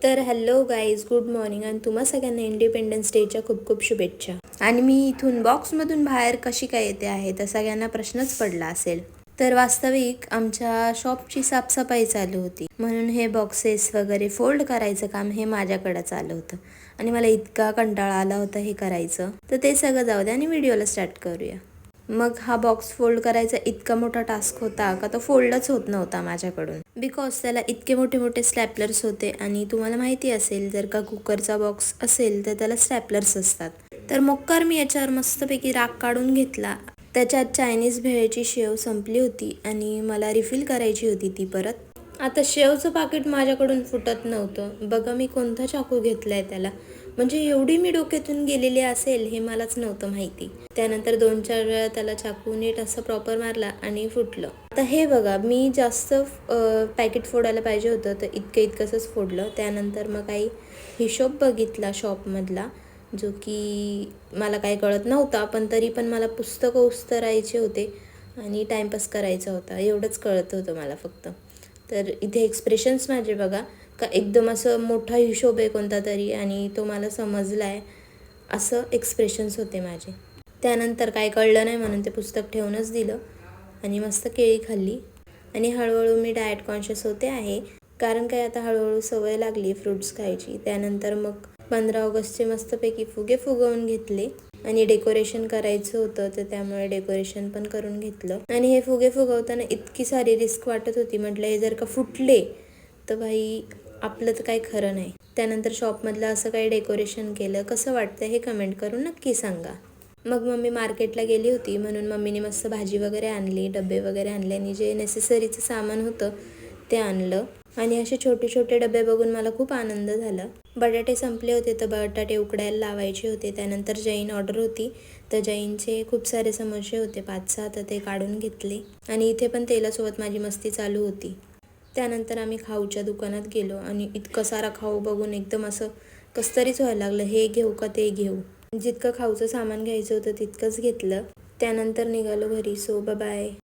तर hello guys, good morning आणि तुम्हा सगळ्यांना इंडिपेंडन्स डेच्या खूप खूप शुभेच्छा. आणि मी इथून बॉक्समधून बाहेर कशी काय येते आहे तर सगळ्यांना प्रश्नच पडला असेल. तर वास्तविक आमच्या शॉपची साफसफाई चालू होती, म्हणून हे बॉक्सेस वगैरे फोल्ड करायचं काम हे माझ्याकडेच आलं होतं आणि मला इतका कंटाळा आला होता हे करायचं. तर ते सगळं जाऊ द्या आणि व्हिडिओला स्टार्ट करूया. मग हा बॉक्स फोल्ड करायचा इतका मोठा टास्क होता का तो फोल्डच होत नव्हता माझ्याकडून, बिकॉज त्याला इतके मोठे मोठे स्टॅपलर्स होते. आणि तुम्हाला माहिती असेल, जर का कुकरचा बॉक्स असेल तर त्याला स्टॅपलर्स असतात. तर मोक्कार मी याच्यावर मस्तपैकी राग काढून घेतला. त्याच्यात चायनीज भेळची शेव संपली होती आणि मला रिफिल करायची होती ती परत. आता शेवचं पाकिट माझ्याकडून फुटत नव्हतं. बघा मी कोणता चाकू घेतलाय त्याला, म्हणजे एवढी मी डोक्यातून गेलेली असेल हे मलाच नव्हतं माहिती. त्यानंतर 2-4 वेळा त्याला चाकू नीट असं प्रॉपर मारला आणि फुटलं. आता हे बघा, मी जास्त पॅकेट फोडायला पाहिजे होतं तर इतकंसंच फोडलं. त्यानंतर मग काही हिशोब बघितला शॉपमधला, जो की मला काही कळत नव्हता, पण तरी पण मला पुस्तकं उस्तरायचे होते आणि टाईमपास करायचा होता, एवढंच कळत होतं मला फक्त. तर इथे एक्सप्रेशन्स माझे बघा, का एकदम असं मोठा हिशोब आहे कोणता तरी आणि तो मला समजला आहे असं एक्सप्रेशन्स होते माझे. त्यानंतर काय कळलं नाही म्हणून ते पुस्तक ठेवूनच दिलं आणि मस्त केळी खाल्ली. आणि हळूहळू मी डाएट कॉन्शियस होते आहे, कारण काय आता हळूहळू सवय लागली फ्रूट्स खायची. त्यानंतर मग 15 ऑगस्टचे मस्तपैकी फुगे फुगवून घेतले आणि डेकोरेशन करायचं होतं, तर त्यामुळे डेकोरेशन पण करून घेतलं. आणि हे फुगे फुगवताना इतकी सारी रिस्क वाटत होती, म्हटलं हे जर का फुटले तर भाई आपलं तर काही खरं नाही. त्यानंतर शॉपमधलं असं काही डेकोरेशन केलं, कसं वाटतं हे कमेंट करून नक्की सांगा. मग मम्मी मार्केटला गेली होती, म्हणून मम्मीने मस्त भाजी वगैरे आणली, डबे वगैरे आणले आणि जे नेसेसरीचं सामान होतं ते आणलं. आणि असे छोटे छोटे डबे बघून मला खूप आनंद झाला. बटाटे संपले होते तर बटाटे उकडायला लावायचे होते. त्यानंतर जैन ऑर्डर होती, तर जैनचे खूप सारे समोसे होते 5-6, तर ते काढून घेतले. आणि इथे पण तेलासोबत माझी मस्ती चालू होती. त्यानंतर आम्ही खाऊच्या दुकानात गेलो आणि इतकं सारा खाऊ बघून एकदम असं कसतरीच व्हायला लागलं, हे घेऊ का ते घेऊ. जितकं खाऊचं सामान घ्यायचं होतं तितकंच घेतलं. त्यानंतर निघालो घरी. So bye.